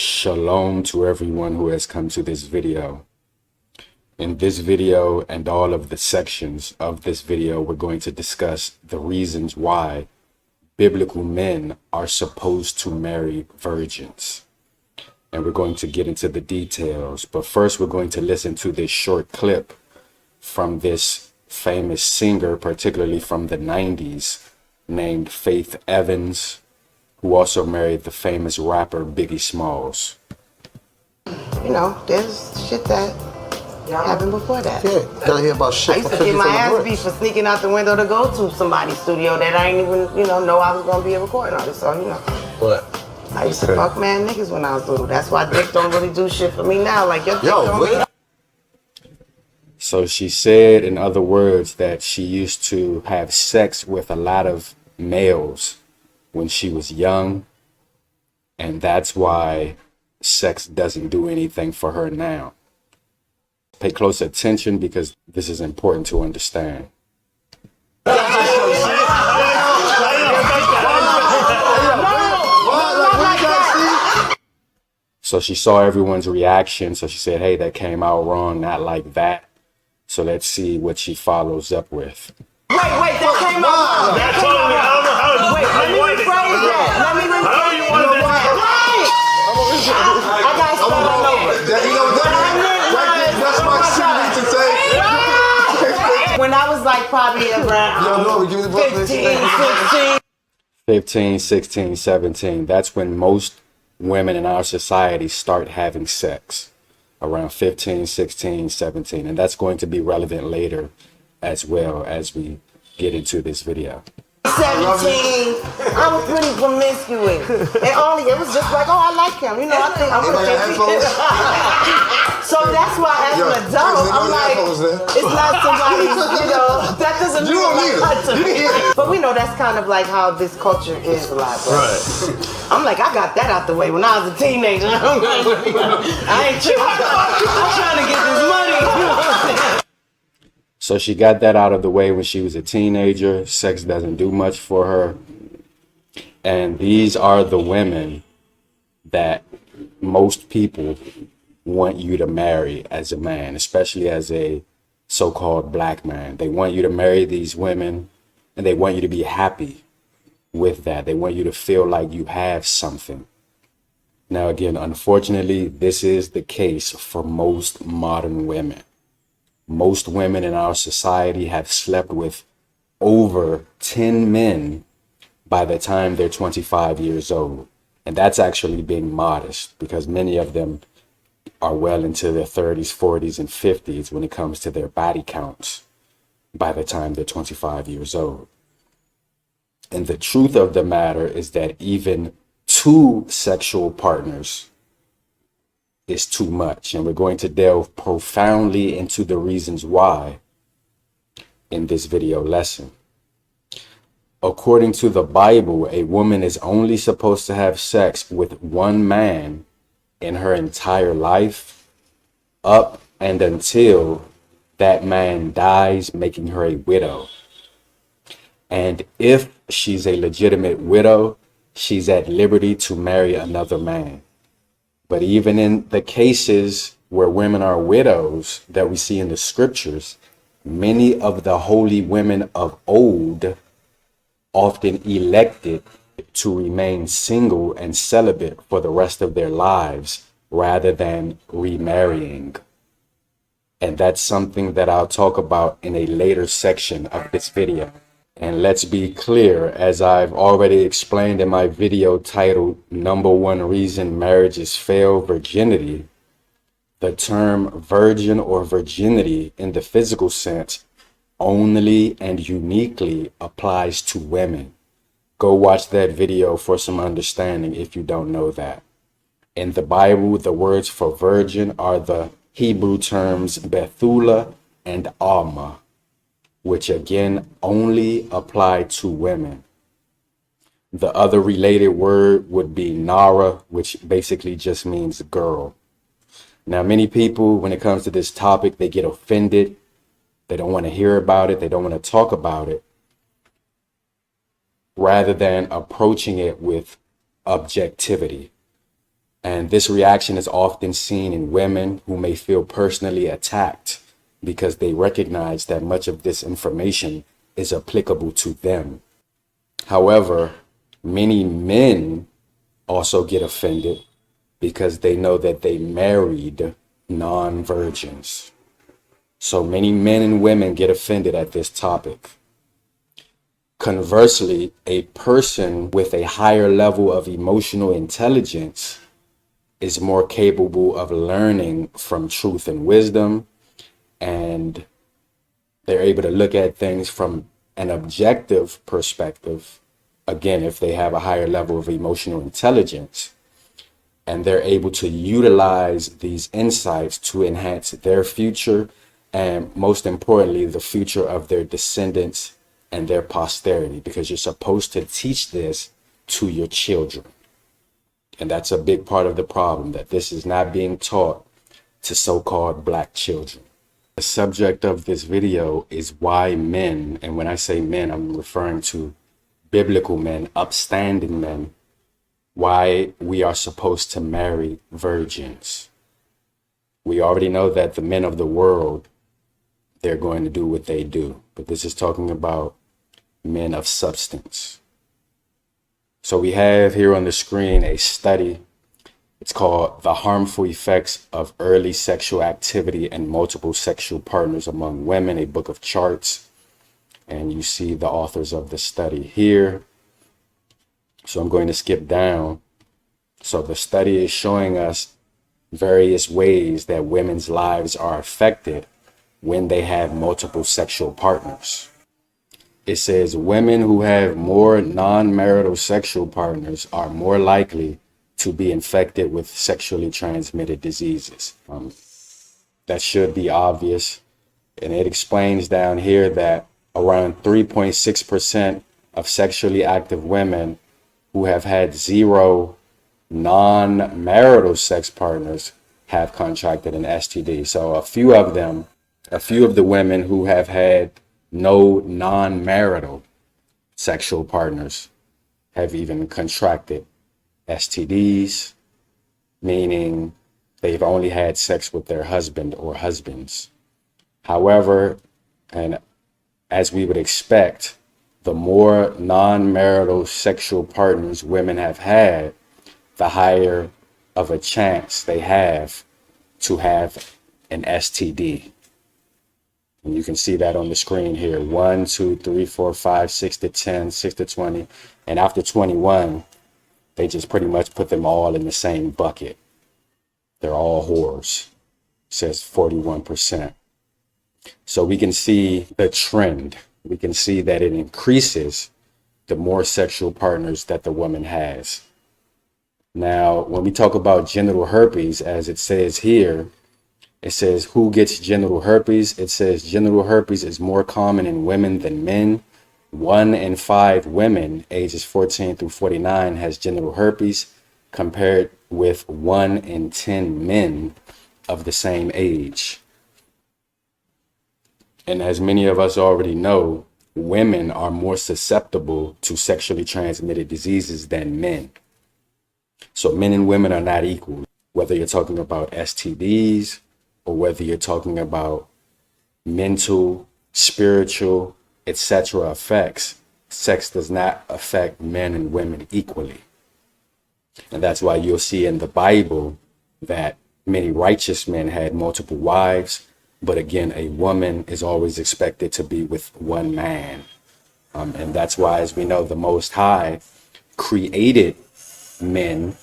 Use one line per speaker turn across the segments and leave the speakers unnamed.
Shalom to everyone who has come to this video. In this video and all of the sections of this video, we're going to discuss the reasons why biblical men are supposed to marry virgins. And we're going to get into the details. But first, we're going to listen to this short clip from this famous singer, particularly from the 90s, named Faith Evans, who also married the famous rapper Biggie Smalls.
You know, there's shit that happened before that.
Yeah, gotta hear about shit.
I used to get my ass beat for sneaking out the window to go to somebody's studio that I didn't even, know I was gonna be a recording artist. So,
What?
I used to fuck mad niggas when I was little. That's why dick don't really do shit for me now. Like, your dick don't really.
So she said, in other words, that she used to have sex with a lot of males when she was young, and that's why sex doesn't do anything for her now. Pay close attention because this is important to understand. So she saw everyone's reaction, so she said, hey, that came out wrong, not like that. So let's see what she follows up with.
Wait, that came out wrong. That came out wrong. Wait, let me rephrase that. Let me rephrase that. I got to start all over.
That's my shit to say.
When I was like probably around
15, 16, 17. That's when most women in our society start having sex. Around 15, 16, 17. And that's going to be relevant later as well as we get into this video.
17, I was pretty promiscuous. And it was just like, oh, I like him. I think I'm gonna take it. So that's why as an adult, I'm like, it's not somebody, that doesn't mean a lot to me. But we know that's kind of like how this culture is a lot. Right. I'm like, I got that out the way when I was a teenager. I'm like, I ain't I'm trying to get this money.
So she got that out of the way when she was a teenager. Sex doesn't do much for her. And these are the women that most people want you to marry as a man, especially as a so-called black man. They want you to marry these women and they want you to be happy with that. They want you to feel like you have something. Now, again, unfortunately, this is the case for most modern women. Most women in our society have slept with over 10 men by the time they're 25 years old. And that's actually being modest because many of them are well into their 30s, 40s, and 50s when it comes to their body counts by the time they're 25 years old. And the truth of the matter is that even 2 sexual partners is too much. And we're going to delve profoundly into the reasons why in this video lesson. According to the Bible, a woman is only supposed to have sex with one man in her entire life up and until that man dies, making her a widow. And if she's a legitimate widow, she's at liberty to marry another man. But even in the cases where women are widows that we see in the scriptures, many of the holy women of old often elected to remain single and celibate for the rest of their lives rather than remarrying. And that's something that I'll talk about in a later section of this video. And let's be clear, as I've already explained in my video titled Number One Reason Marriages Fail, Virginity, the term virgin or virginity in the physical sense only and uniquely applies to women. Go watch that video for some understanding if you don't know that. In the Bible, the words for virgin are the Hebrew terms Bethula and Alma, which again only apply to women. The other related word would be Nara, which basically just means girl. Now, many people, when it comes to this topic, they get offended. They don't want to hear about it. They don't want to talk about it, rather than approaching it with objectivity. And this reaction is often seen in women who may feel personally attacked because they recognize that much of this information is applicable to them. However, many men also get offended because they know that they married non-virgins. So many men and women get offended at this topic. Conversely, a person with a higher level of emotional intelligence is more capable of learning from truth and wisdom, and they're able to look at things from an objective perspective, again, if they have a higher level of emotional intelligence, and they're able to utilize these insights to enhance their future, and most importantly, the future of their descendants and their posterity, because you're supposed to teach this to your children. And that's a big part of the problem, that this is not being taught to so-called Black children. The subject of this video is why men, and when I say men, I'm referring to biblical men, upstanding men, why we are supposed to marry virgins. We already know that the men of the world, they're going to do what they do. But this is talking about men of substance. So we have here on the screen a study. It's called The Harmful Effects of Early Sexual Activity and Multiple Sexual Partners Among Women, a book of charts. And you see the authors of the study here. So I'm going to skip down. So the study is showing us various ways that women's lives are affected when they have multiple sexual partners. It says women who have more non-marital sexual partners are more likely to be infected with sexually transmitted diseases. That should be obvious. And it explains down here that around 3.6% of sexually active women who have had 0 non-marital sex partners have contracted an STD. So a few of the women who have had no non-marital sexual partners have even contracted STDs, meaning they've only had sex with their husband or husbands. However, and as we would expect, the more non-marital sexual partners women have had, the higher of a chance they have to have an STD. And you can see that on the screen here. 1, 2, 3, 4, 5, 6 to 10, 6 to 20. And after 21, they just pretty much put them all in the same bucket. They're all whores. It says 41%. So we can see the trend. We can see that it increases the more sexual partners that the woman has. Now, when we talk about genital herpes, as it says here, it says who gets genital herpes? It says genital herpes is more common in women than men. 1 in 5 women ages 14 through 49 has genital herpes, compared with 1 in 10 men of the same age. And as many of us already know, women are more susceptible to sexually transmitted diseases than men. So men and women are not equal, whether you're talking about STDs or whether you're talking about mental, spiritual, etc. effects. Sex does not affect men and women equally. And that's why you'll see in the Bible that many righteous men had multiple wives. But again, a woman is always expected to be with one man. And that's why, as we know, the Most High created men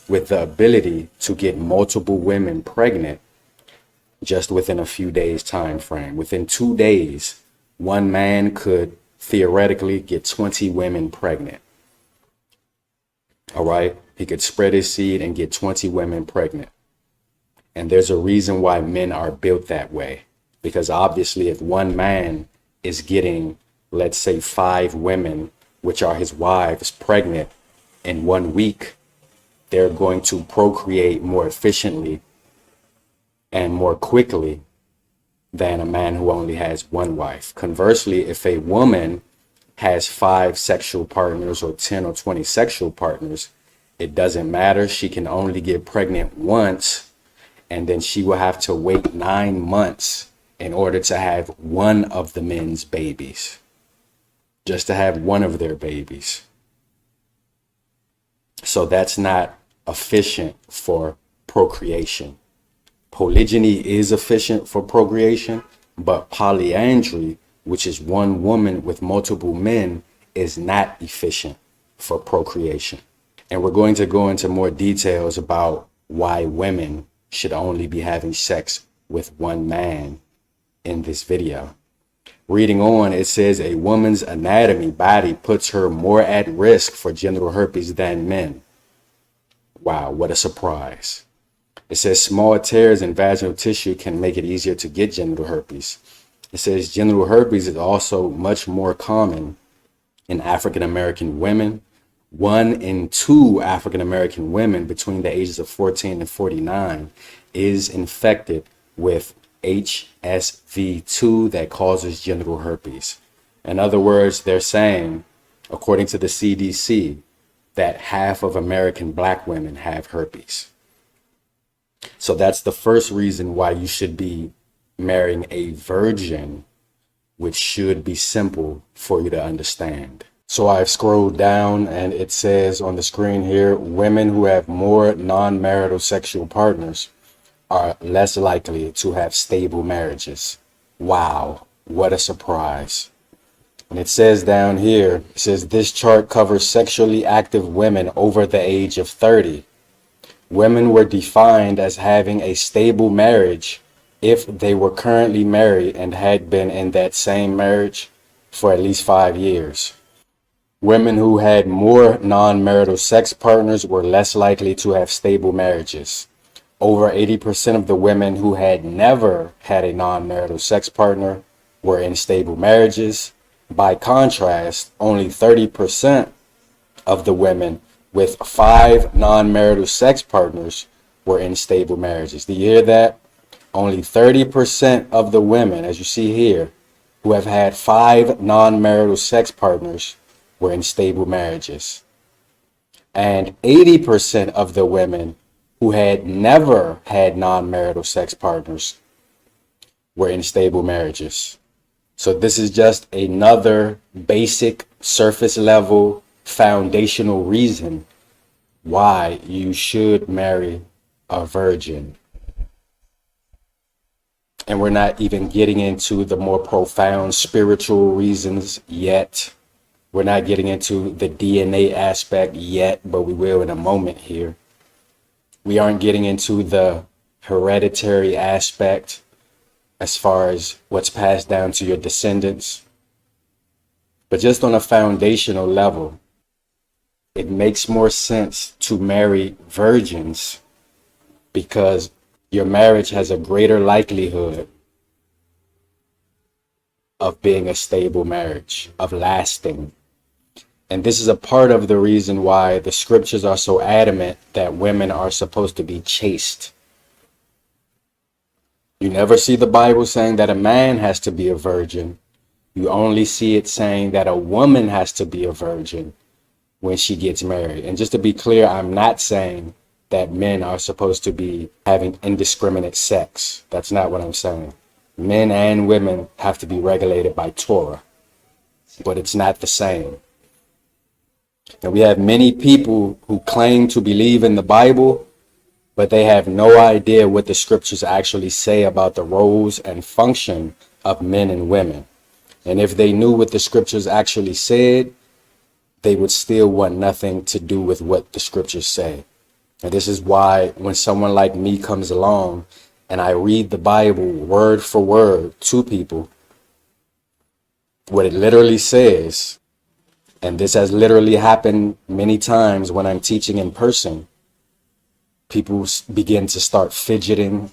with the ability to get multiple women pregnant just within a few days time frame. Within 2 days, one man could theoretically get 20 women pregnant. All right. He could spread his seed and get 20 women pregnant. And there's a reason why men are built that way. Because obviously, if one man is getting, let's say, 5 women, which are his wives, pregnant in 1 week, they're going to procreate more efficiently and more quickly than a man who only has 1 wife. Conversely, if a woman has 5 sexual partners or 10 or 20 sexual partners, It doesn't matter. She can only get pregnant once, and then she will have to wait 9 months in order to have one of the men's babies, just to have one of their babies. So that's not efficient for procreation. Polygyny is efficient for procreation, but polyandry, which is one woman with multiple men, is not efficient for procreation. And we're going to go into more details about why women should only be having sex with one man in this video. Reading on, it says a woman's anatomy body puts her more at risk for genital herpes than men. Wow, what a surprise. It says small tears in vaginal tissue can make it easier to get genital herpes. It says genital herpes is also much more common in African American women. 1 in 2 African American women between the ages of 14 and 49 is infected with HSV2 that causes genital herpes. In other words, they're saying, according to the CDC, that half of American black women have herpes. So that's the first reason why you should be marrying a virgin, which should be simple for you to understand. So I've scrolled down and it says on the screen here, women who have more non-marital sexual partners are less likely to have stable marriages. Wow, what a surprise. And it says down here, it says this chart covers sexually active women over the age of 30. Women were defined as having a stable marriage if they were currently married and had been in that same marriage for at least 5 years. Women who had more non-marital sex partners were less likely to have stable marriages. Over 80% of the women who had never had a non-marital sex partner were in stable marriages. By contrast, only 30% of the women with 5 non-marital sex partners were in stable marriages. Do you hear that? Only 30% of the women, as you see here, who have had 5 non-marital sex partners were in stable marriages. And 80% of the women who had never had non-marital sex partners were in stable marriages. So this is just another basic surface level foundational reason why you should marry a virgin. And we're not even getting into the more profound spiritual reasons yet. We're not getting into the DNA aspect yet, but we will in a moment here. We aren't getting into the hereditary aspect as far as what's passed down to your descendants. But just on a foundational level, it makes more sense to marry virgins because your marriage has a greater likelihood of being a stable marriage, of lasting. And this is a part of the reason why the scriptures are so adamant that women are supposed to be chaste. You never see the Bible saying that a man has to be a virgin. You only see it saying that a woman has to be a virgin when she gets married. And just to be clear, I'm not saying that men are supposed to be having indiscriminate sex. That's not what I'm saying. Men and women have to be regulated by Torah, but it's not the same. And we have many people who claim to believe in the Bible, but they have no idea what the scriptures actually say about the roles and function of men and women. And if they knew what the scriptures actually said, they would still want nothing to do with what the scriptures say. And this is why when someone like me comes along and I read the Bible word for word to people, what it literally says, and this has literally happened many times when I'm teaching in person, people begin to start fidgeting.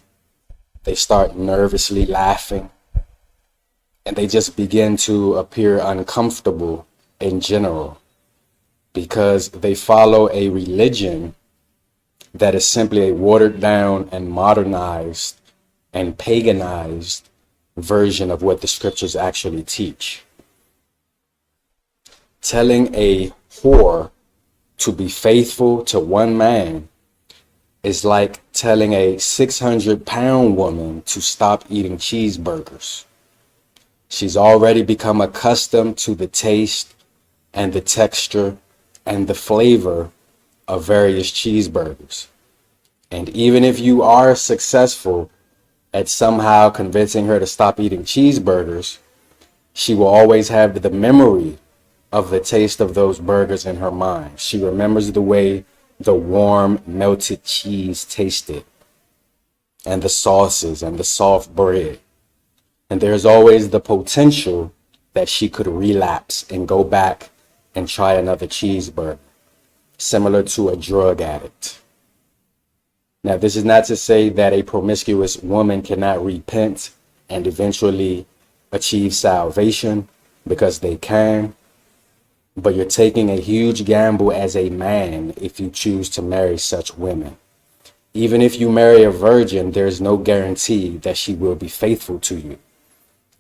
They start nervously laughing. And they just begin to appear uncomfortable in general because they follow a religion that is simply a watered down and modernized and paganized version of what the scriptures actually teach. Telling a whore to be faithful to one man is like telling a 600-pound woman to stop eating cheeseburgers. She's already become accustomed to the taste and the texture and the flavor of various cheeseburgers. And even if you are successful at somehow convincing her to stop eating cheeseburgers, she will always have the memory of the taste of those burgers in her mind. She remembers the way the warm, melted cheese tasted, and the sauces and the soft bread. And there's always the potential that she could relapse and go back and try another cheeseburger, similar to a drug addict. Now, this is not to say that a promiscuous woman cannot repent and eventually achieve salvation, because they can. But you're taking a huge gamble as a man if you choose to marry such women. Even if you marry a virgin, there's no guarantee that she will be faithful to you,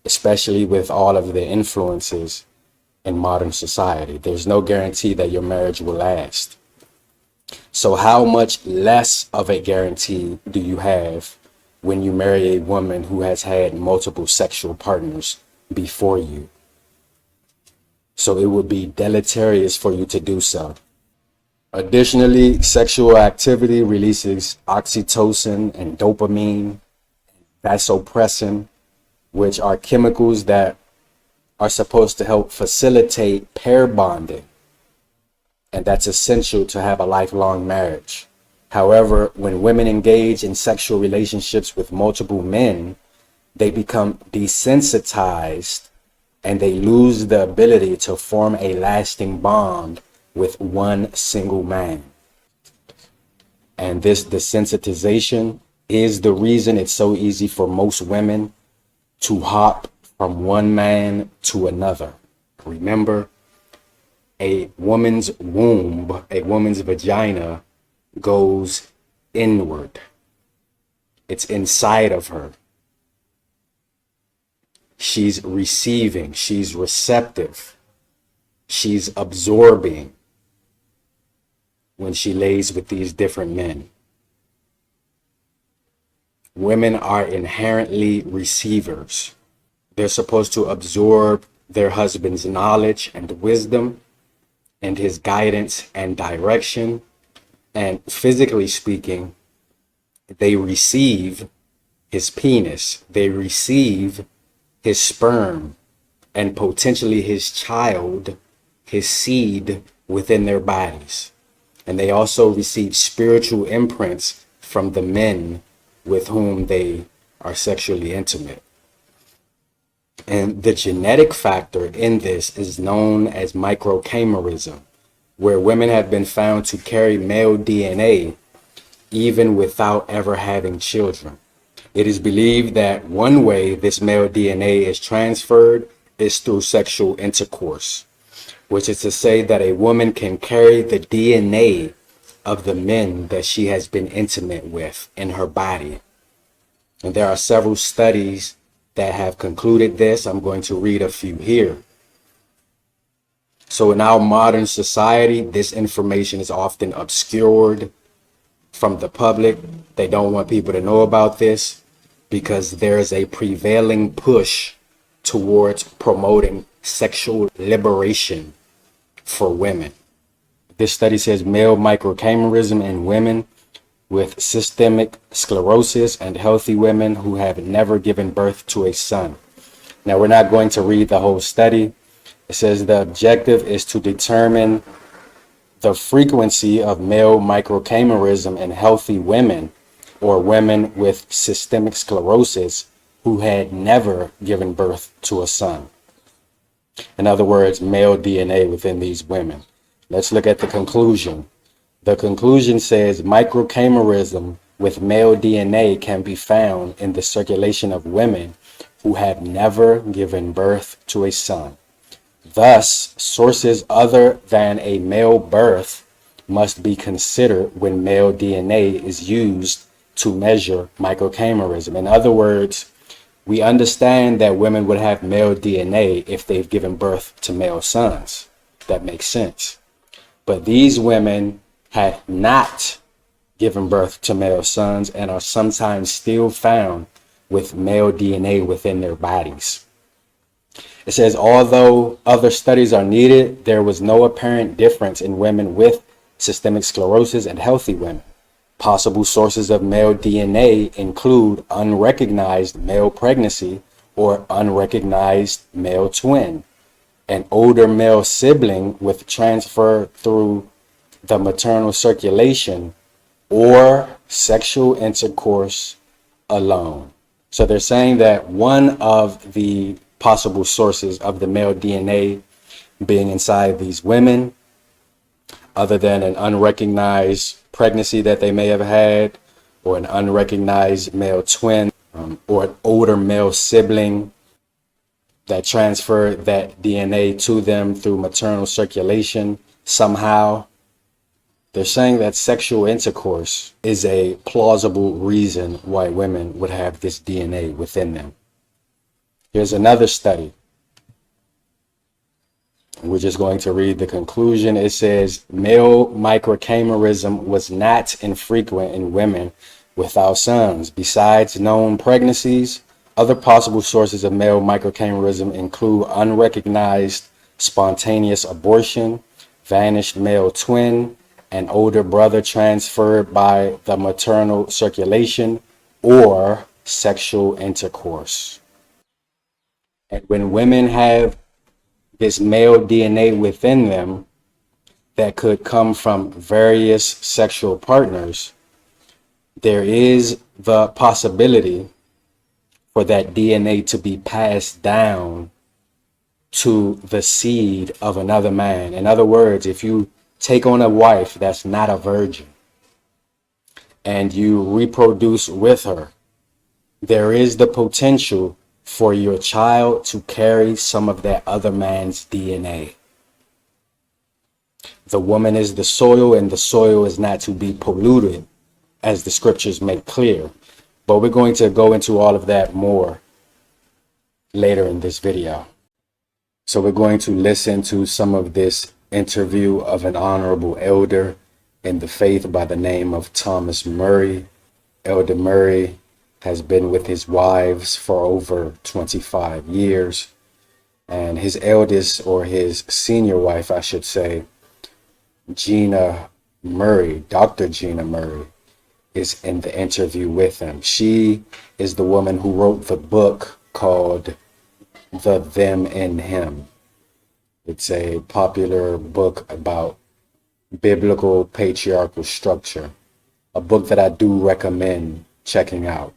especially with all of the influences in modern society. There's no guarantee that your marriage will last. So how much less of a guarantee do you have when you marry a woman who has had multiple sexual partners before you? So it would be deleterious for you to do so. Additionally, sexual activity releases oxytocin and dopamine, vasopressin, which are chemicals that are supposed to help facilitate pair bonding. And that's essential to have a lifelong marriage. However, when women engage in sexual relationships with multiple men, they become desensitized and they lose the ability to form a lasting bond with one single man. And this desensitization is the reason it's so easy for most women to hop from one man to another. Remember, a woman's womb, a woman's vagina goes inward. It's inside of her. She's receiving, she's receptive, she's absorbing when she lays with these different men. Women are inherently receivers. They're supposed to absorb their husband's knowledge and wisdom and his guidance and direction. And physically speaking, they receive his penis, they receive his sperm, and potentially his child, his seed within their bodies. And they also receive spiritual imprints from the men with whom they are sexually intimate. And the genetic factor in this is known as microchimerism, where women have been found to carry male DNA even without ever having children. It is believed that one way this male DNA is transferred is through sexual intercourse, which is to say that a woman can carry the DNA of the men that she has been intimate with in her body. And there are several studies that have concluded this. I'm going to read a few here. So in our modern society, this information is often obscured from the public. They don't want people to know about this because there is a prevailing push towards promoting sexual liberation for women. This study says male microchimerism in women with systemic sclerosis and healthy women who have never given birth to a son. Now, we're not going to read the whole study. It says the objective is to determine the frequency of male microchimerism in healthy women or women with systemic sclerosis who had never given birth to a son. In other words, male DNA within these women. Let's look at the conclusion. The conclusion says microchimerism with male DNA can be found in the circulation of women who have never given birth to a son. Thus, sources other than a male birth must be considered when male DNA is used to measure microchimerism. In other words, we understand that women would have male DNA if they've given birth to male sons. That makes sense. But these women had not given birth to male sons and are sometimes still found with male DNA within their bodies. It says, although other studies are needed, there was no apparent difference in women with systemic sclerosis and healthy women. Possible sources of male DNA include unrecognized male pregnancy or unrecognized male twin, an older male sibling with transfer through the maternal circulation, or sexual intercourse alone. So they're saying that one of the possible sources of the male DNA being inside these women, other than an unrecognized pregnancy that they may have had, or an unrecognized male twin, or an older male sibling that transferred that DNA to them through maternal circulation somehow. They're saying that sexual intercourse is a plausible reason why women would have this DNA within them. Here's another study. We're just going to read the conclusion. It says, male microchimerism was not infrequent in women without sons. Besides known pregnancies, other possible sources of male microchimerism include unrecognized spontaneous abortion, vanished male twin, an older brother transferred by the maternal circulation, or sexual intercourse. And when women have this male DNA within them that could come from various sexual partners, there is the possibility for that DNA to be passed down to the seed of another man. In other words, if you take on a wife that's not a virgin and you reproduce with her, there is the potential for your child to carry some of that other man's DNA. The woman is the soil, and the soil is not to be polluted, as the scriptures make clear. But we're going to go into all of that more later in this video. So we're going to listen to some of this interview of an honorable elder in the faith by the name of Thomas Murray. Elder Murray has been with his wives for over 25 years. And his eldest, or his senior wife, I should say, Gina Murray, Dr. Gina Murray, is in the interview with him. She is the woman who wrote the book called The Them in Him. It's a popular book about biblical patriarchal structure, a book that I do recommend checking out.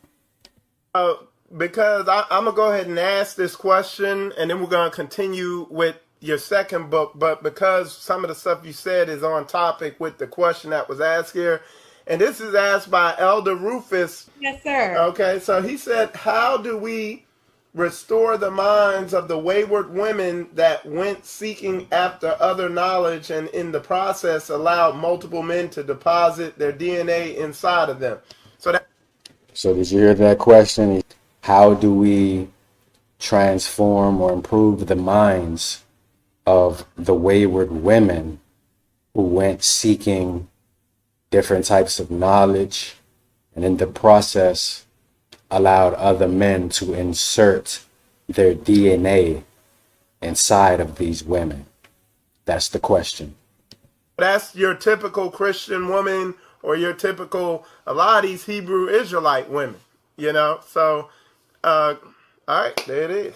Because I'm going to go ahead and ask this question, and then we're going to continue with your second book. But because some of the stuff you said is on topic with the question that was asked here, and this is asked by Elder Rufus.
Yes, sir.
Okay, so he said, how do we restore the minds of the wayward women that went seeking after other knowledge and in the process allowed multiple men to deposit their DNA inside of them?
So did you hear that question? How do we transform or improve the minds of the wayward women who went seeking different types of knowledge and in the process allowed other men to insert their DNA inside of these women? That's the question.
That's your typical Christian woman, or your typical, a lot of these Hebrew Israelite women, you know? So, all right, there it is.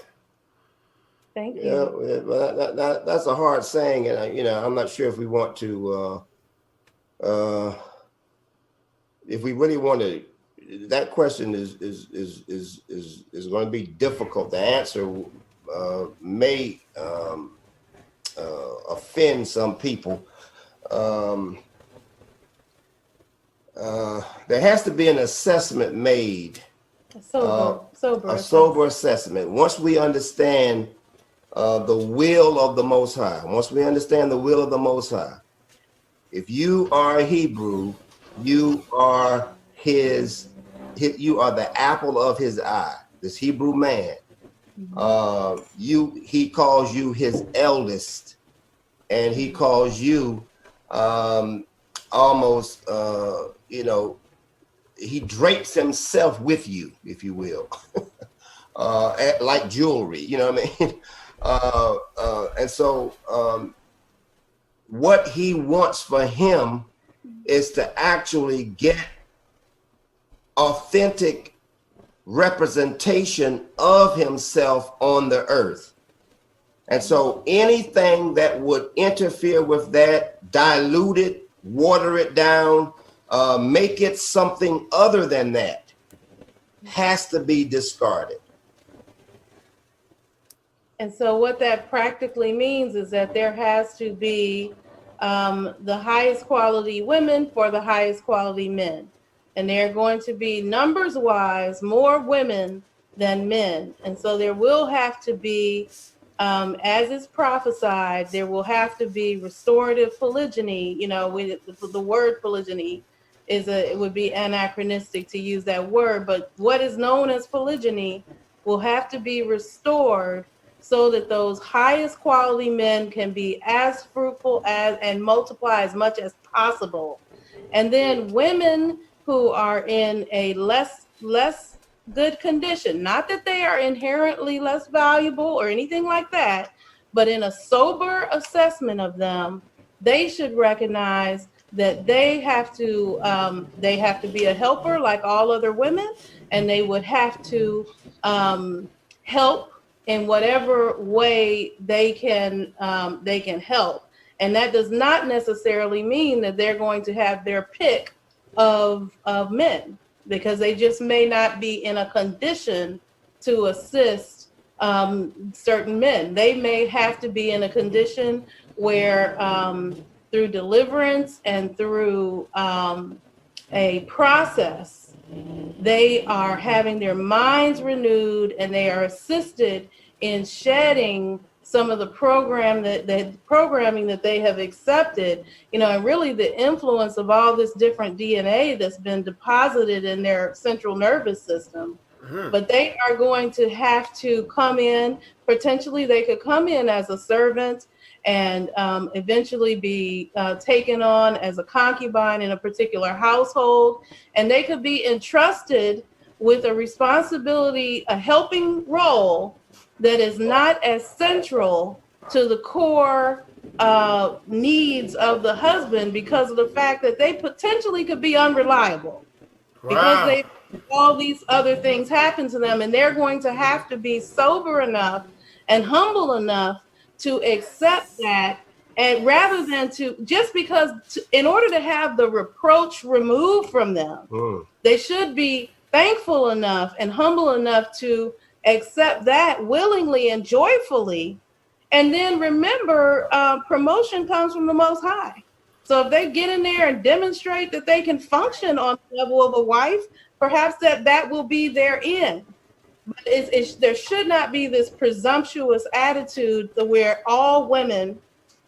Thank you.
Yeah, well, that's a hard saying, and I'm not sure if we want to, if we really want to. That question is going to be difficult. The answer may offend some people. There has to be an assessment made,
A
sober assessment. Once we understand the will of the Most High, if you are a Hebrew, you are you are the apple of his eye. This Hebrew man, he calls you his eldest, and he calls you almost, you know, he drapes himself with you, if you will, like jewelry, you know what I mean? And so what he wants for him is to actually get authentic representation of himself on the earth. And so anything that would interfere with that, dilute it, water it down, make it something other than that, has to be discarded.
And so what that practically means is that there has to be the highest quality women for the highest quality men. And there are going to be numbers-wise more women than men. And so there will have to be, as is prophesied, there will have to be restorative polygyny. You know, the word polygyny it would be anachronistic to use that word, but what is known as polygyny will have to be restored so that those highest quality men can be as fruitful as and multiply as much as possible. And then women who are in a less good condition, not that they are inherently less valuable or anything like that, but in a sober assessment of them, they should recognize that they have to be a helper like all other women, and they would have to help in whatever way they can help. And that does not necessarily mean that they're going to have their pick of men, because they just may not be in a condition to assist certain men. They may have to be in a condition where through deliverance and through a process, they are having their minds renewed and they are assisted in shedding some of the programming that they have accepted, you know, and really the influence of all this different DNA that's been deposited in their central nervous system. But they are going to have to come in, potentially they could come in as a servant and eventually be taken on as a concubine in a particular household. And they could be entrusted with a responsibility, a helping role that is not as central to the core needs of the husband, because of the fact that they potentially could be unreliable. Wow. Because they all these other things happen to them, and they're going to have to be sober enough and humble enough to accept that, and rather than to just because in order to have the reproach removed from them, they should be thankful enough and humble enough to accept that willingly and joyfully. And then remember, promotion comes from the Most High. So if they get in there and demonstrate that they can function on the level of a wife, perhaps that will be their end. But there should not be this presumptuous attitude where all women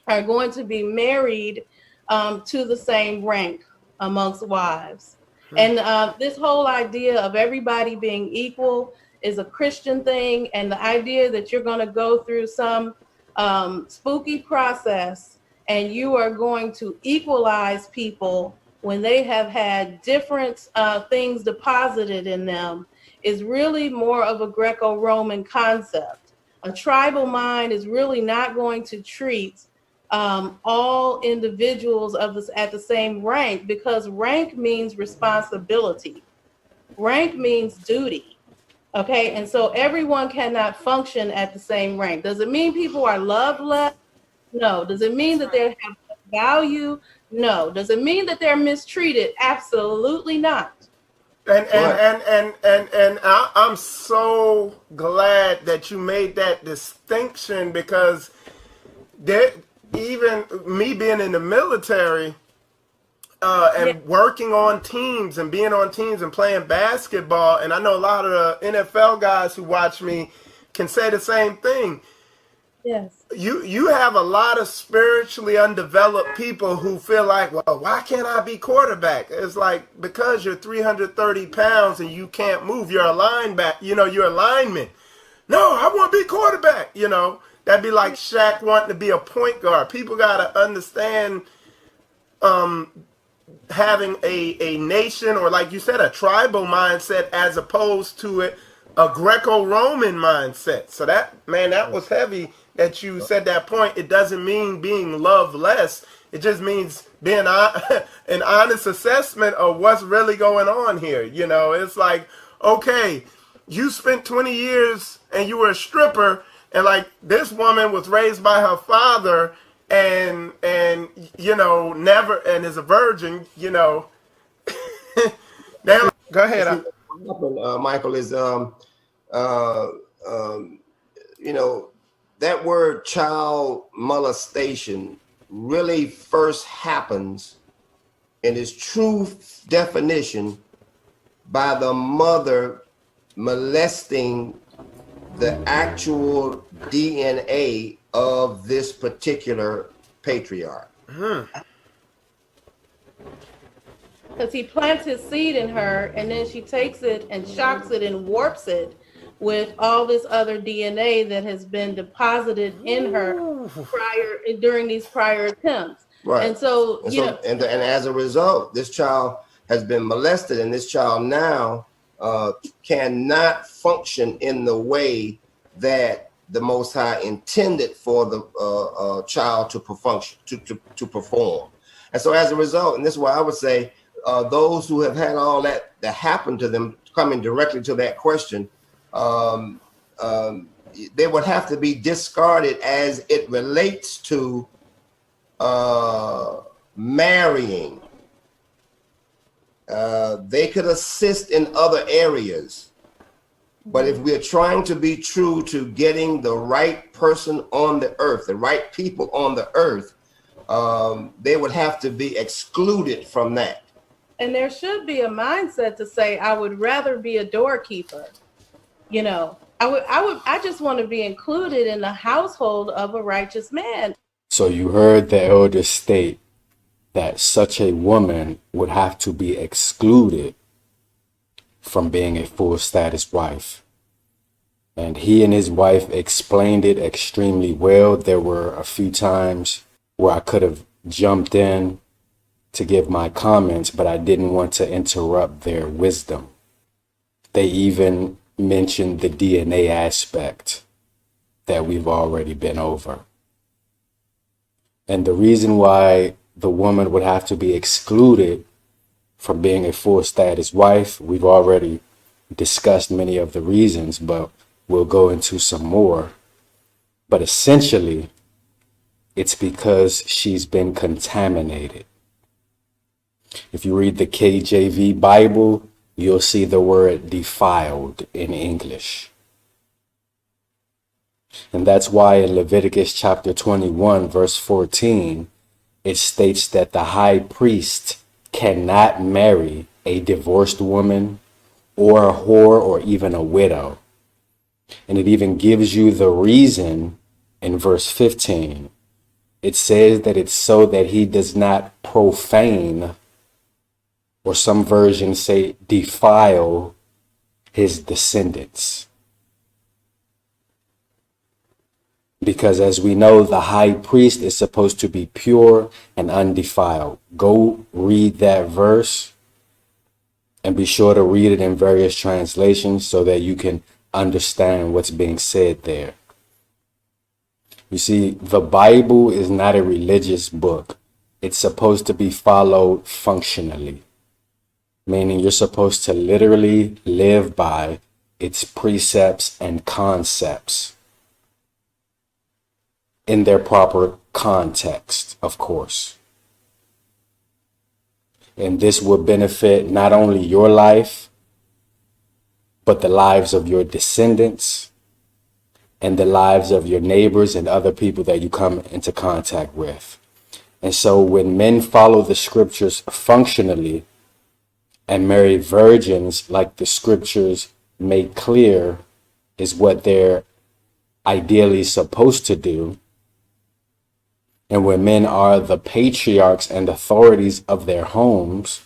are going to be married to the same rank amongst wives. And this whole idea of everybody being equal is a Christian thing. And the idea that you're going to go through some spooky process and you are going to equalize people when they have had different things deposited in them is really more of a Greco-Roman concept. A tribal mind is really not going to treat all individuals at the same rank, because rank means responsibility. Rank means duty. Okay, and so everyone cannot function at the same rank. Does it mean people are loved less? No. Does it mean that they have value? No. Does it mean that they're mistreated? Absolutely not.
And I'm so glad that you made that distinction, because even me being in the military and working on teams and being on teams and playing basketball, and I know a lot of the NFL guys who watch me can say the same thing.
Yes.
You have a lot of spiritually undeveloped people who feel like, well, why can't I be quarterback? It's like, because you're 330 pounds and you can't move, you're a linebacker, you're a lineman. No, I want to be quarterback, That'd be like Shaq wanting to be a point guard. People got to understand having a nation, or like you said, a tribal mindset, as opposed to a Greco-Roman mindset. So that, man, that was heavy that you said that point. It doesn't mean being loveless. It just means being an honest assessment of what's really going on here. You know, it's like, okay, you spent 20 years and you were a stripper, and like this woman was raised by her father, and you know, never, and is a virgin, you know. Go ahead.
What happened, Michael, is uh, um, you know, that word child molestation really first happens in its true definition by the mother molesting the actual DNA of this particular patriarch.
Because he plants his seed in her, and then she takes it and shocks it and warps it with all this other DNA that has been deposited in her during these prior attempts.
Right.
And so,
and as a result, this child has been molested, and this child now cannot function in the way that the Most High intended for the child to perform. And so as a result, and this is why I would say those who have had all that happened to them, coming directly to that question, they would have to be discarded as it relates to marrying. They could assist in other areas, but if we're trying to be true to getting the right person on the earth, the right people on the earth, they would have to be excluded from that.
And there should be a mindset to say, I would rather be a doorkeeper. You know, I just want to be included in the household of a righteous man.
So you heard the elder state that such a woman would have to be excluded from being a full status wife. And he and his wife explained it extremely well. There were a few times where I could have jumped in to give my comments, but I didn't want to interrupt their wisdom. They even mentioned the DNA aspect that we've already been over. And the reason why the woman would have to be excluded from being a full status wife, we've already discussed many of the reasons, but we'll go into some more. But essentially, it's because she's been contaminated. If you read the KJV Bible, you'll see the word defiled in English. And that's why in Leviticus chapter 21, verse 14, it states that the high priest cannot marry a divorced woman or a whore or even a widow. And it even gives you the reason in verse 15. It says that it's so that he does not profane, or some versions say defile, his descendants. Because as we know, the high priest is supposed to be pure and undefiled. Go read that verse and be sure to read it in various translations so that you can understand what's being said there. You see, the Bible is not a religious book. It's supposed to be followed functionally, meaning you're supposed to literally live by its precepts and concepts in their proper context, of course. And this will benefit not only your life, but the lives of your descendants and the lives of your neighbors and other people that you come into contact with. And so when men follow the scriptures functionally and marry virgins like the scriptures make clear is what they're ideally supposed to do, and when men are the patriarchs and authorities of their homes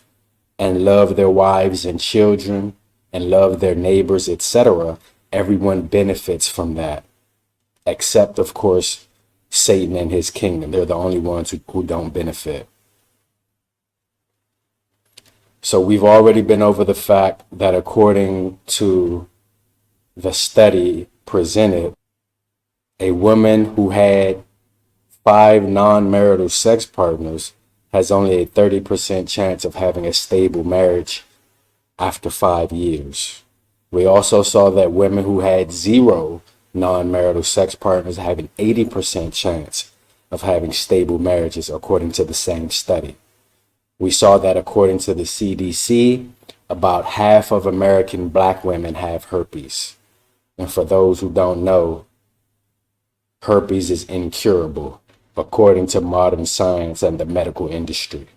and love their wives and children and love their neighbors, etc., everyone benefits from that, except, of course, Satan and his kingdom. They're the only ones who don't benefit. So we've already been over the fact that according to the study presented, a woman who had 5 non-marital sex partners has only a 30% chance of having a stable marriage after 5 years. We also saw that women who had 0 non-marital sex partners have an 80% chance of having stable marriages, according to the same study. We saw that according to the CDC, about half of American Black women have herpes. And for those who don't know, herpes is incurable, according to modern science and the medical industry.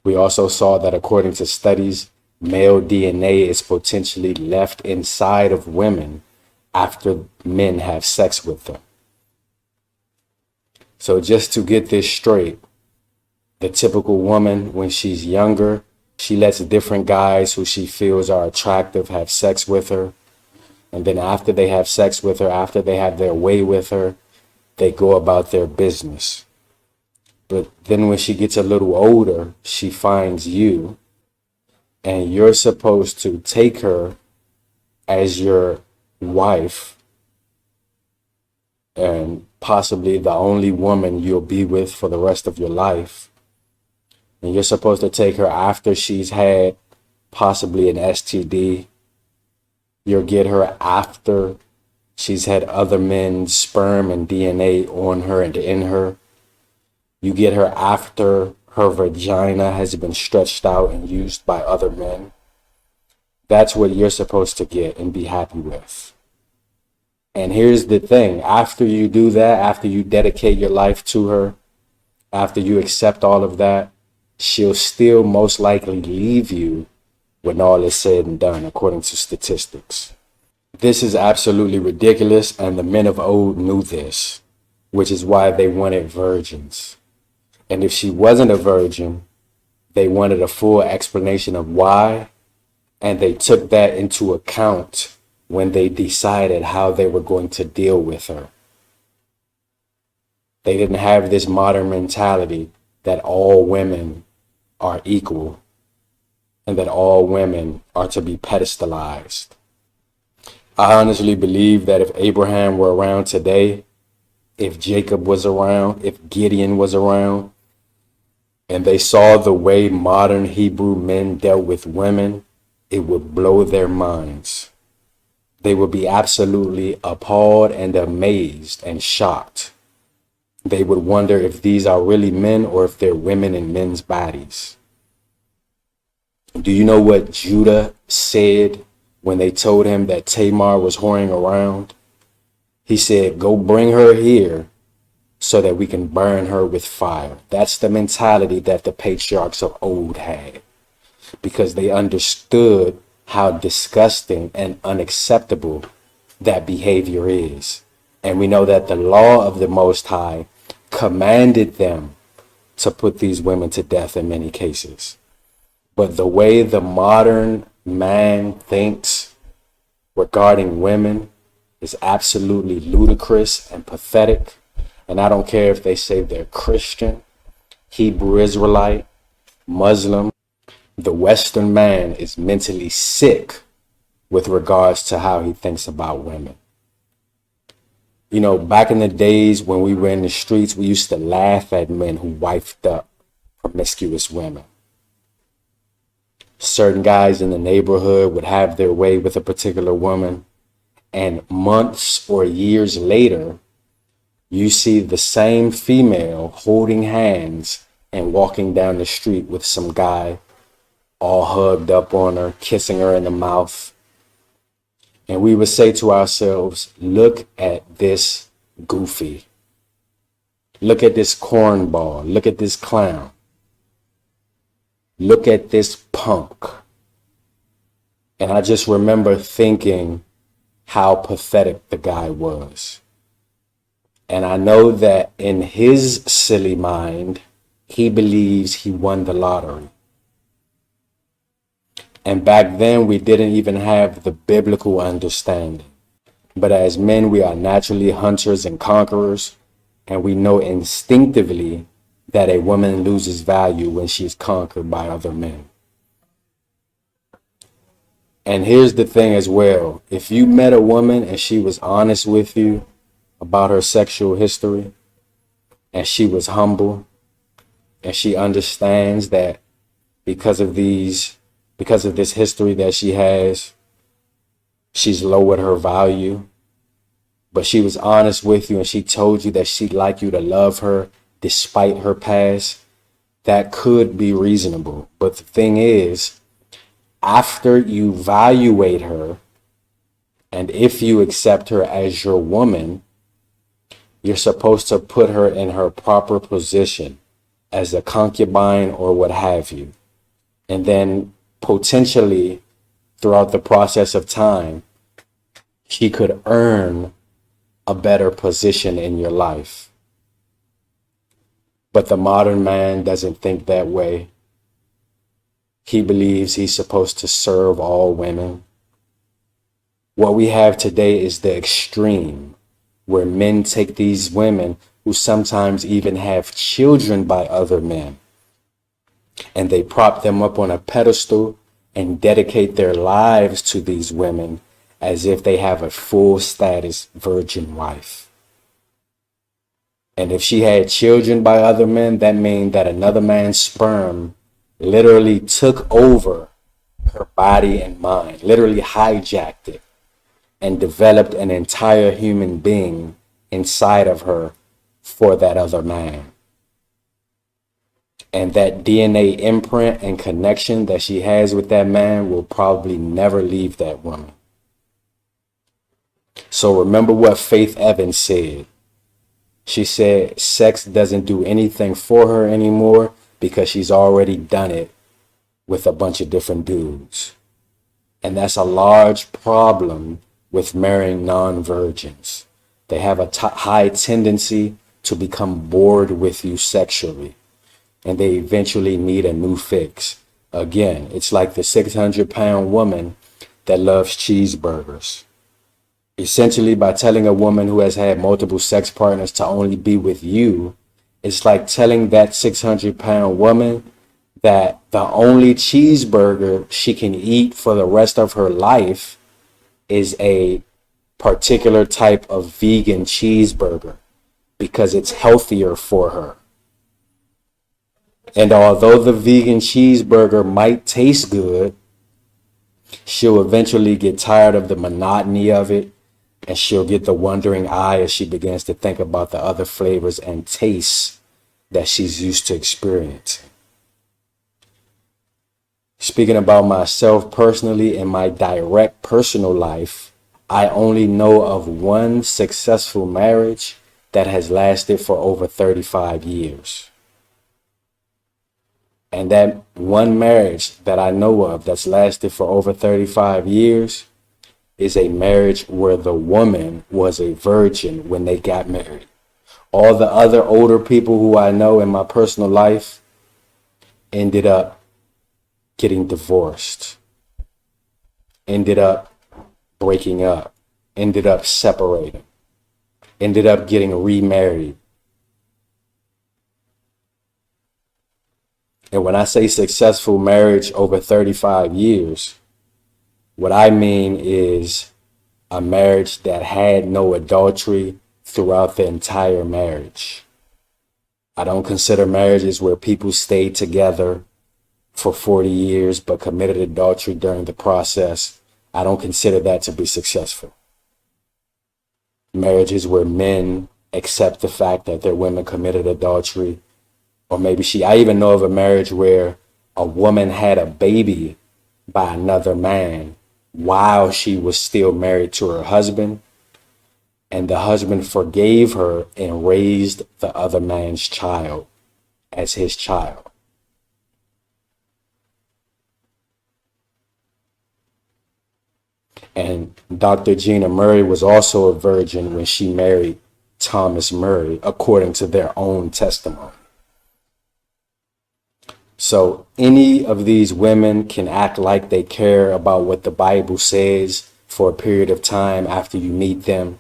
We also saw that according to studies, male DNA is potentially left inside of women after men have sex with them. So just to get this straight, the typical woman, when she's younger, she lets different guys who she feels are attractive have sex with her. And then after they have sex with her, after they have their way with her, they go about their business. But then when she gets a little older, she finds you, and you're supposed to take her as your wife and possibly the only woman you'll be with for the rest of your life. And you're supposed to take her after she's had possibly an STD. You'll get her after she's had other men's sperm and DNA on her and in her. You get her after her vagina has been stretched out and used by other men. That's what you're supposed to get and be happy with. And here's the thing. After you do that, after you dedicate your life to her, after you accept all of that, she'll still most likely leave you when all is said and done, according to statistics. This is absolutely ridiculous, and the men of old knew this, which is why they wanted virgins. And if she wasn't a virgin, they wanted a full explanation of why, and they took that into account when they decided how they were going to deal with her. They didn't have this modern mentality that all women are equal and that all women are to be pedestalized. I honestly believe that if Abraham were around today, if Jacob was around, if Gideon was around, and they saw the way modern Hebrew men dealt with women, it would blow their minds. They would be absolutely appalled and amazed and shocked. They would wonder if these are really men or if they're women in men's bodies. Do you know what Judah said when they told him that Tamar was whoring around? He said, "Go bring her here so that we can burn her with fire." That's the mentality that the patriarchs of old had, because they understood how disgusting and unacceptable that behavior is. And we know that the law of the Most High commanded them to put these women to death in many cases. But the way the modern man thinks regarding women is absolutely ludicrous and pathetic. And I don't care if they say they're Christian, Hebrew Israelite, Muslim. The Western man is mentally sick with regards to how he thinks about women. You know, back in the days when we were in the streets, we used to laugh at men who wifed up promiscuous women. Certain guys in the neighborhood would have their way with a particular woman, and months or years later, you see the same female holding hands and walking down the street with some guy all hugged up on her, kissing her in the mouth. And we would say to ourselves, look at this goofy. Look at this cornball. Look at this clown. Look at this punk. And I just remember thinking how pathetic the guy was. And I know that in his silly mind, he believes he won the lottery. And back then, we didn't even have the biblical understanding. But as men, we are naturally hunters and conquerors, and we know instinctively that a woman loses value when she's conquered by other men. And here's the thing as well. If you met a woman and she was honest with you about her sexual history, and she was humble, and she understands that because of this history that she has, she's lowered her value, but she was honest with you and she told you that she'd like you to love her despite her past, that could be reasonable. But the thing is, after you evaluate her, and if you accept her as your woman, you're supposed to put her in her proper position as a concubine or what have you. And then potentially throughout the process of time, she could earn a better position in your life. But the modern man doesn't think that way. He believes he's supposed to serve all women. What we have today is the extreme, where men take these women who sometimes even have children by other men, and they prop them up on a pedestal and dedicate their lives to these women as if they have a full status virgin wife. And if she had children by other men, that means that another man's sperm literally took over her body and mind, literally hijacked it, and developed an entire human being inside of her for that other man. And that DNA imprint and connection that she has with that man will probably never leave that woman. So remember what Faith Evans said. She said sex doesn't do anything for her anymore because she's already done it with a bunch of different dudes. And that's a large problem with marrying non-virgins. They have a high tendency to become bored with you sexually, and they eventually need a new fix. Again, it's like the 600-pound woman that loves cheeseburgers. Essentially, by telling a woman who has had multiple sex partners to only be with you, it's like telling that 600-pound woman that the only cheeseburger she can eat for the rest of her life is a particular type of vegan cheeseburger because it's healthier for her. And although the vegan cheeseburger might taste good, she'll eventually get tired of the monotony of it, and she'll get the wondering eye as she begins to think about the other flavors and tastes that she's used to experiencing. Speaking about myself personally, in my direct personal life, I only know of one successful marriage that has lasted for over 35 years. And that one marriage that I know of that's lasted for over 35 years is a marriage where the woman was a virgin when they got married. All the other older people who I know in my personal life ended up getting divorced, ended up breaking up, ended up separating, ended up getting remarried. And when I say successful marriage over 35 years, what I mean is a marriage that had no adultery throughout the entire marriage. I don't consider marriages where people stayed together for 40 years but committed adultery during the process. I don't consider that to be successful. Marriages where men accept the fact that their women committed adultery, or maybe I even know of a marriage where a woman had a baby by another man while she was still married to her husband, and the husband forgave her and raised the other man's child as his child. And Dr. Gina Murray was also a virgin when she married Thomas Murray, according to their own testimony. So any of these women can act like they care about what the Bible says for a period of time after you meet them,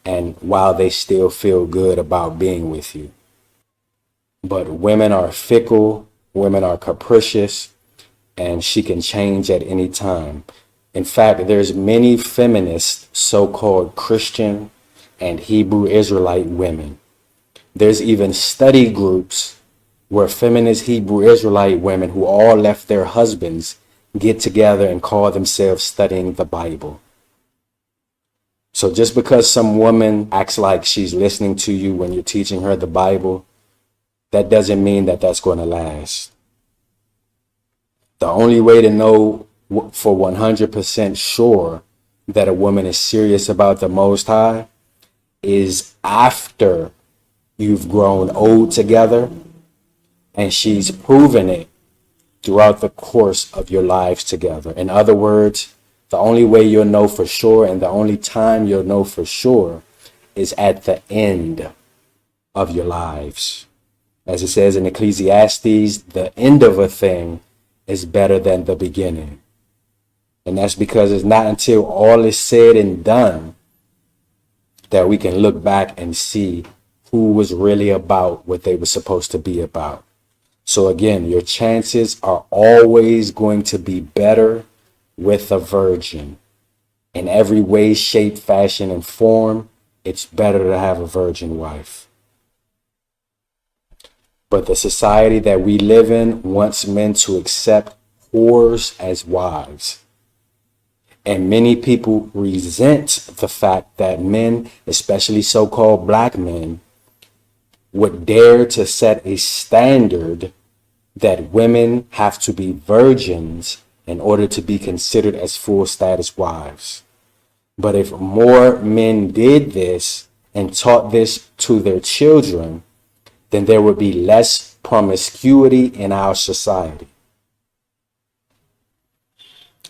and while they still feel good about being with you. But women are fickle, women are capricious, and she can change at any time. In fact, there's many feminist, so-called Christian and Hebrew Israelite women. There's even study groups where feminist Hebrew Israelite women who all left their husbands get together and call themselves studying the Bible. So just because some woman acts like she's listening to you when you're teaching her the Bible, that doesn't mean that that's going to last. The only way to know for 100% sure that a woman is serious about the Most High is after you've grown old together and she's proven it throughout the course of your lives together. In other words, the only way you'll know for sure and the only time you'll know for sure is at the end of your lives. As it says in Ecclesiastes, the end of a thing is better than the beginning. And that's because it's not until all is said and done that we can look back and see who was really about what they were supposed to be about. So again, your chances are always going to be better with a virgin. In every way, shape, fashion, and form, it's better to have a virgin wife. But the society that we live in wants men to accept whores as wives. And many people resent the fact that men, especially so-called black men, would dare to set a standard that women have to be virgins in order to be considered as full status wives. But if more men did this and taught this to their children, then there would be less promiscuity in our society.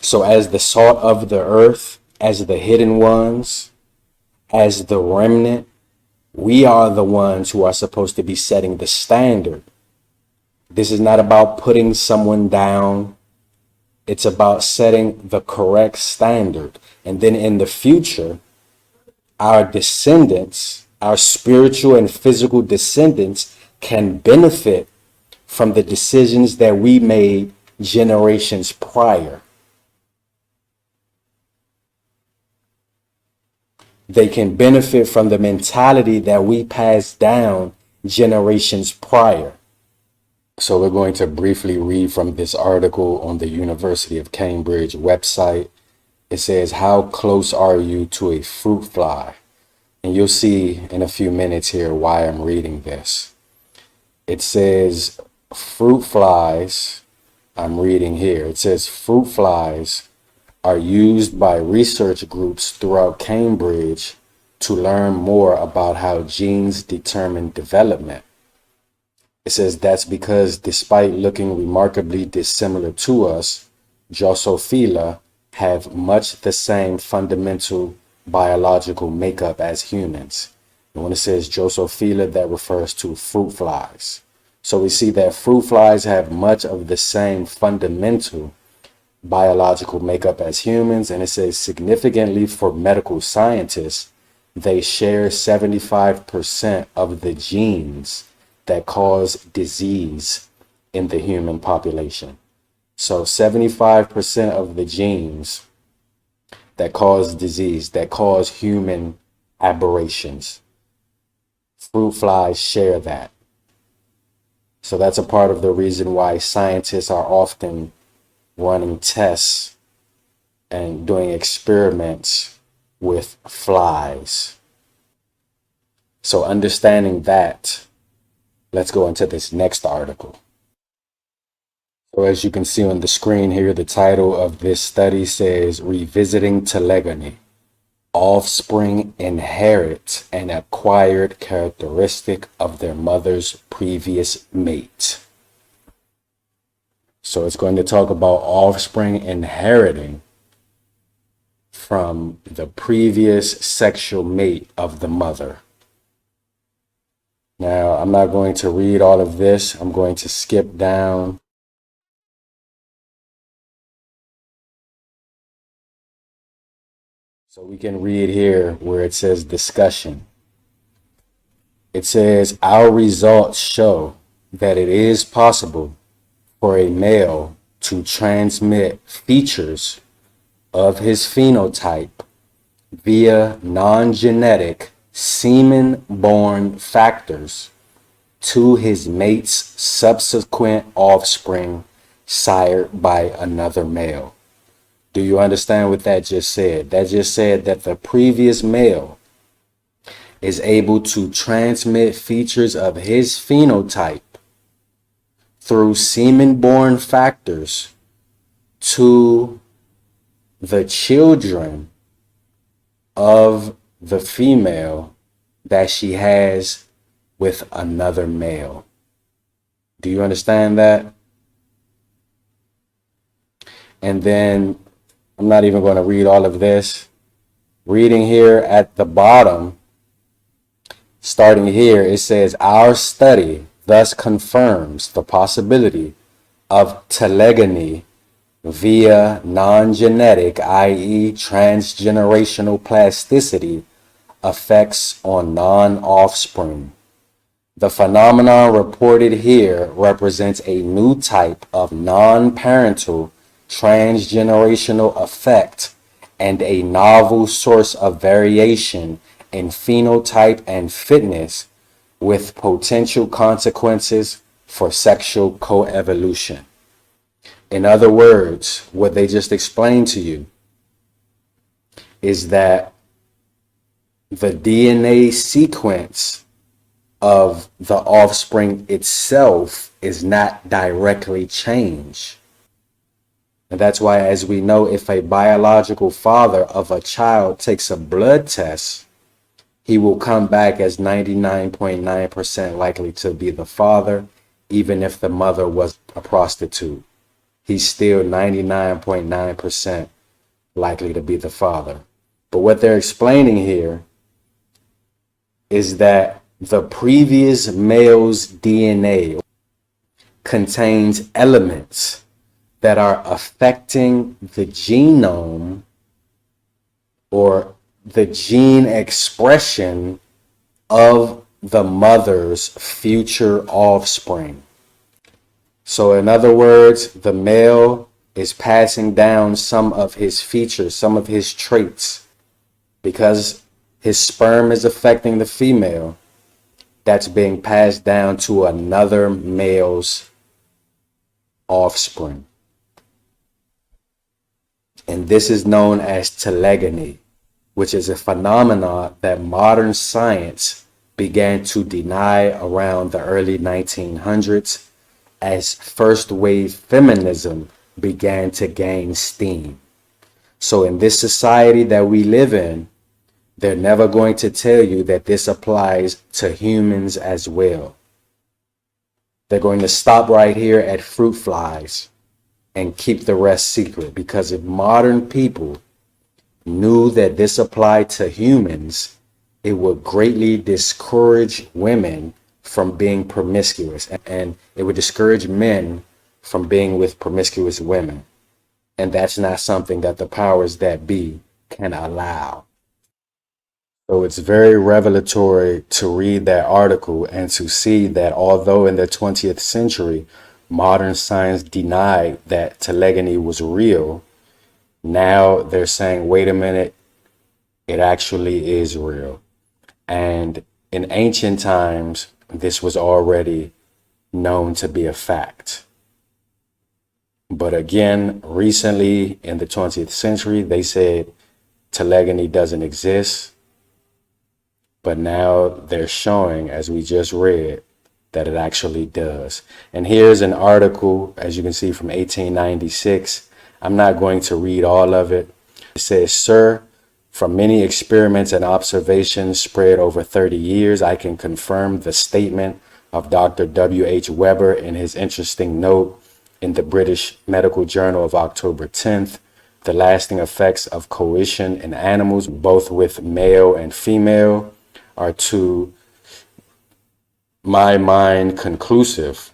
So as the salt of the earth, as the hidden ones, as the remnant, we are the ones who are supposed to be setting the standard. This is not about putting someone down. It's about setting the correct standard. And then in the future, our descendants, our spiritual and physical descendants, can benefit from the decisions that we made generations prior. They can benefit from the mentality that we passed down generations prior. So we're going to briefly read from this article on the University of Cambridge website. It says, "How close are you to a fruit fly?" And you'll see in a few minutes here why I'm reading this. It says, fruit flies, I'm reading here, it says fruit flies are used by research groups throughout Cambridge to learn more about how genes determine development. It says that's because despite looking remarkably dissimilar to us, Drosophila have much the same fundamental biological makeup as humans. And when it says Drosophila, that refers to fruit flies. So we see that fruit flies have much of the same fundamental biological makeup as humans, and it says significantly for medical scientists, they share 75% of the genes that cause disease in the human population. So 75% of the genes that cause disease, that cause human aberrations, fruit flies share that. So that's a part of the reason why scientists are often running tests and doing experiments with flies. So understanding that, let's go into this next article. So as you can see on the screen here, the title of this study says, "Revisiting Telegony. Offspring inherit an acquired characteristic of their mother's previous mate." So it's going to talk about offspring inheriting from the previous sexual mate of the mother. Now, I'm not going to read all of this. I'm going to skip down. So we can read here where it says discussion. It says, "Our results show that it is possible for a male to transmit features of his phenotype via non-genetic semen-borne factors to his mate's subsequent offspring sired by another male. Do you understand what that just said? That just said that the previous male is able to transmit features of his phenotype through semen-borne factors to the children of the female that she has with another male. Do you understand that? And then I'm not even going to read all of this. Reading here at the bottom, starting here, it says, our study thus confirms the possibility of telegony via non-genetic, i.e. transgenerational plasticity effects on non-offspring. The phenomenon reported here represents a new type of non-parental transgenerational effect and a novel source of variation in phenotype and fitness with potential consequences for sexual coevolution. In other words, what they just explained to you is that the DNA sequence of the offspring itself is not directly changed. And that's why, as we know, if a biological father of a child takes a blood test, he will come back as 99.9% likely to be the father, even if the mother was a prostitute. He's still 99.9% likely to be the father. But what they're explaining here is that the previous male's DNA contains elements that are affecting the genome or the gene expression of the mother's future offspring. So in other words, the male is passing down some of his features, some of his traits, because his sperm is affecting the female. That's being passed down to another male's offspring. And this is known as telegony, which is a phenomenon that modern science began to deny around the early 1900s as first wave feminism began to gain steam. So in this society that we live in, they're never going to tell you that this applies to humans as well. They're going to stop right here at fruit flies and keep the rest secret, because if modern people knew that this applied to humans, it would greatly discourage women from being promiscuous, and it would discourage men from being with promiscuous women. And that's not something that the powers that be can allow. So it's very revelatory to read that article and to see that although in the 20th century, modern science denied that telegony was real, now they're saying, wait a minute, it actually is real. And in ancient times, this was already known to be a fact. But again, recently in the 20th century, they said telegony doesn't exist. But now they're showing, as we just read, that it actually does. And here's an article, as you can see, from 1896. I'm not going to read all of it. It says, "Sir, from many experiments and observations spread over 30 years, I can confirm the statement of Dr. W.H. Weber in his interesting note in the British Medical Journal of October 10th, the lasting effects of coition in animals, both with male and female, are to my mind conclusive.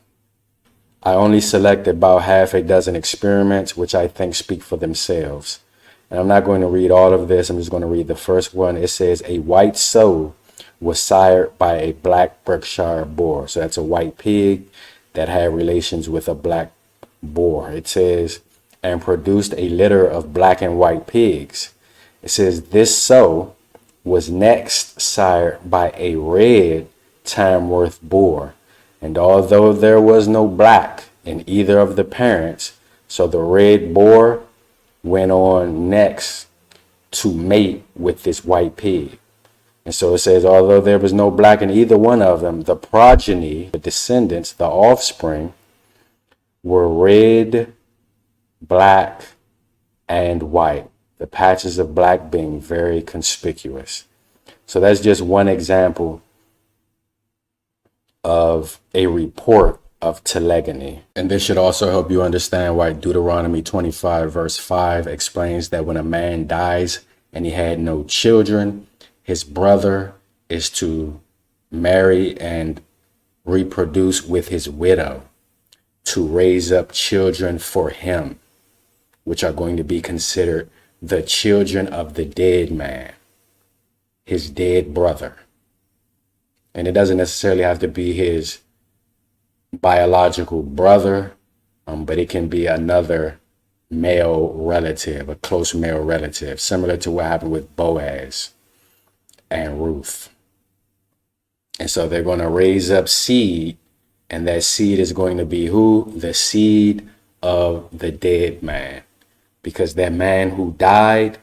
I only selected about half a dozen experiments, which I think speak for themselves." And I'm not going to read all of this. I'm just going to read the first one. It says, "A white sow was sired by a black Berkshire boar. So that's a white pig that had relations with a black boar. It says, and produced a litter of black and white pigs. It says this sow was next sired by a red Tamworth boar. And although there was no black in either of the parents, so the red boar went on next to mate with this white pig. And so it says, although there was no black in either one of them, the progeny, the descendants, the offspring, were red, black, and white. The patches of black being very conspicuous. So that's just one example of a report of telegony. And this should also help you understand why Deuteronomy 25 verse 5 explains that when a man dies and he had no children, his brother is to marry and reproduce with his widow to raise up children for him, which are going to be considered the children of the dead man, his dead brother. And it doesn't necessarily have to be his biological brother, but it can be another male relative, a close male relative, similar to what happened with Boaz and Ruth. And so they're going to raise up seed, and that seed is going to be who? The seed of the dead man. Because that man who died,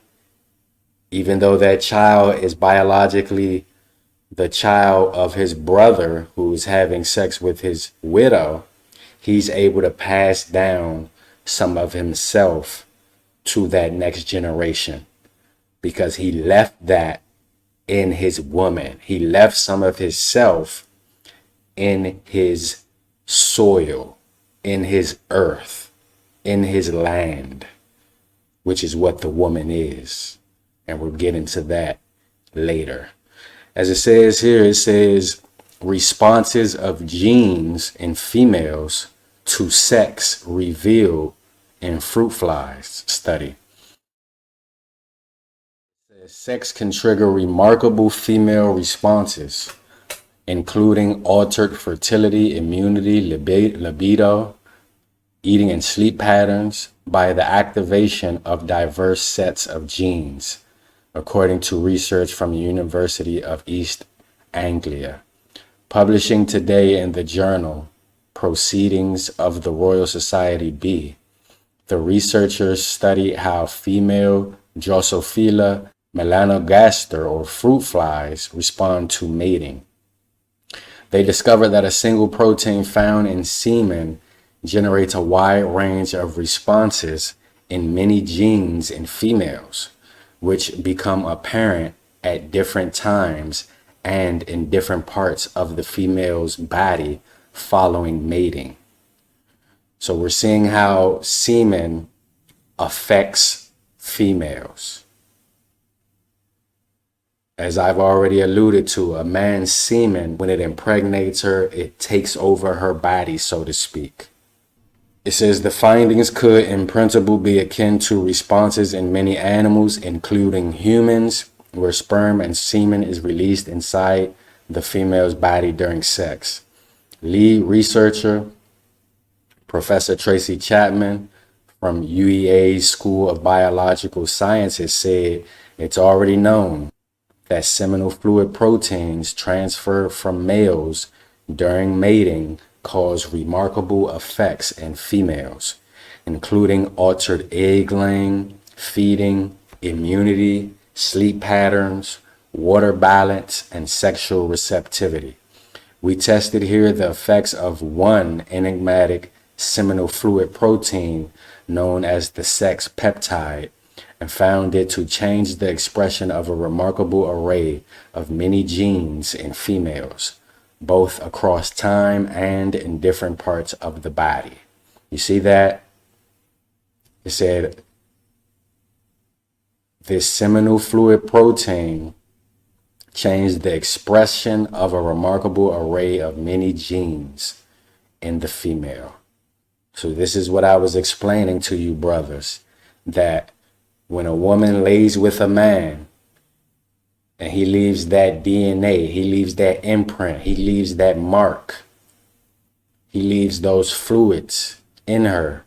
even though that child is biologically the child of his brother who's having sex with his widow, he's able to pass down some of himself to that next generation because he left that in his woman. He left some of his self in his soil, in his earth, in his land, which is what the woman is. And we'll get into that later. As it says here, it says responses of genes in females to sex revealed in fruit flies study. Sex can trigger remarkable female responses, including altered fertility, immunity, libido, eating and sleep patterns by the activation of diverse sets of genes, according to research from the University of East Anglia. Publishing today in the journal Proceedings of the Royal Society B, the researchers study how female Drosophila melanogaster, or fruit flies, respond to mating. They discovered that a single protein found in semen generates a wide range of responses in many genes in females, which become apparent at different times and in different parts of the female's body following mating. So we're seeing how semen affects females. As I've already alluded to, a man's semen, when it impregnates her, it takes over her body, so to speak. It says the findings could in principle be akin to responses in many animals, including humans, where sperm and semen is released inside the female's body during sex. Lead researcher, Professor Tracy Chapman from UEA's School of Biological Sciences, said it's already known that seminal fluid proteins transferred from males during mating cause remarkable effects in females, including altered egg laying, feeding, immunity, sleep patterns, water balance, and sexual receptivity. We tested here the effects of one enigmatic seminal fluid protein known as the sex peptide, and found it to change the expression of a remarkable array of many genes in females, both across time and in different parts of the body. You see that? It said this seminal fluid protein changed the expression of a remarkable array of many genes in the female. So this is what I was explaining to you, brothers, that when a woman lays with a man, And he leaves that DNA, he leaves that imprint, he leaves that mark. He leaves those fluids in her.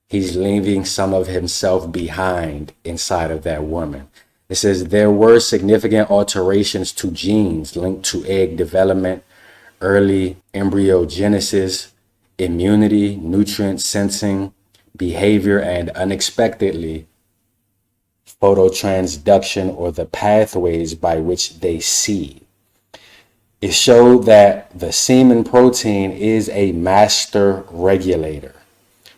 He's leaving some of himself behind inside of that woman. It says there were significant alterations to genes linked to egg development, early embryogenesis, immunity, nutrient sensing, behavior, and unexpectedly, phototransduction, or the pathways by which they see. It showed that the semen protein is a master regulator,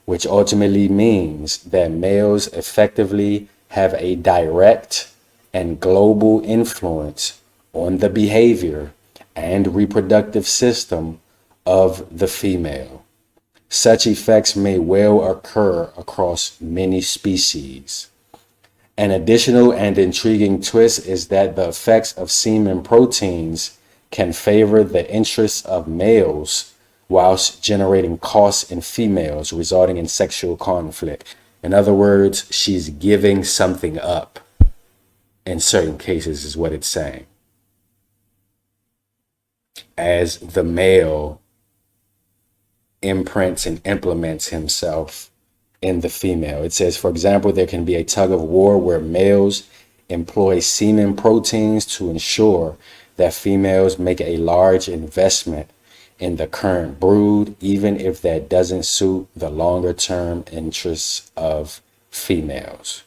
which ultimately means that males effectively have a direct and global influence on the behavior and reproductive system of the female. Such effects may well occur across many species. An additional and intriguing twist is that the effects of semen proteins can favor the interests of males whilst generating costs in females, resulting in sexual conflict. In other words, she's giving something up in certain cases, is what it's saying, as the male imprints and implements himself in the female. It says, for example, there can be a tug of war where males employ semen proteins to ensure that females make a large investment in the current brood, even if that doesn't suit the longer term interests of females.